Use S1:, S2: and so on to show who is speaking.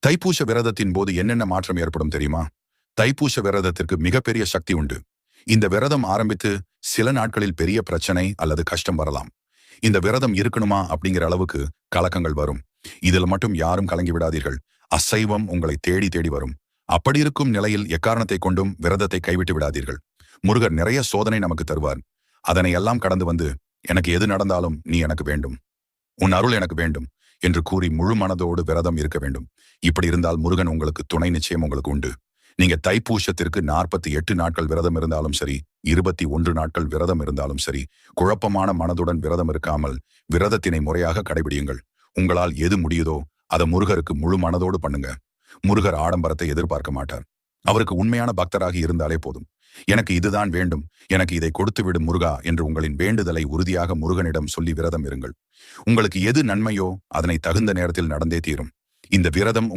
S1: தைப்பூச விரதத்தின் போது என்னென்ன மாற்றம் ஏற்படும் தெரியுமா? தைப்பூச விரதத்திற்கு மிகப்பெரிய சக்தி உண்டு. இந்த விரதம் ஆரம்பித்து சில நாட்களில் பெரிய பிரச்சனை அல்லது கஷ்டம் வரலாம். இந்த விரதம் இருக்கணுமா அப்படிங்கிற அளவுக்கு கலக்கங்கள் வரும். இதில் மட்டும் யாரும் கலங்கி விடாதீர்கள். அசைவம் உங்களை தேடி தேடி வரும். அப்படி இருக்கும் நிலையில் எக்காரணத்தை கொண்டும் விரதத்தை கைவிட்டு விடாதீர்கள். முருகர் நிறைய சோதனை நமக்கு தருவார். அதனை எல்லாம் கடந்து வந்து, எனக்கு எது நடந்தாலும் நீ எனக்கு வேண்டும், உன் அருள் எனக்கு வேண்டும் என்று கூறி முழு மனதோடு விரதம் இருக்க வேண்டும். இப்படி இருந்தால் முருகன் உங்களுக்கு துணை நிச்சயம் உங்களுக்கு உண்டு. நீங்க தைப்பூசத்திற்கு 48 நாட்கள் விரதம் இருந்தாலும் சரி, 21 நாட்கள் விரதம் இருந்தாலும் சரி, குழப்பமான மனதுடன் விரதம் இருக்காமல் விரதத்தினை முறையாக கடைபிடியுங்கள். உங்களால் எது முடியுதோ அதை முருகருக்கு முழு மனதோடு பண்ணுங்க. முருகர் ஆடம்பரத்தை எதிர்பார்க்க மாட்டார். அவருக்கு உண்மையான பக்தராக இருந்தாலே போதும். எனக்கு இதுதான் வேண்டும், எனக்கு இதை கொடுத்து விடும் முருகா என்று உங்களின் வேண்டுதலை உறுதியாக முருகனிடம் சொல்லி விரதம் இருங்கள். உங்களுக்கு எது நன்மையோ அதனை தகுந்த நேரத்தில் நடந்தே தீரும். இந்த விரதம்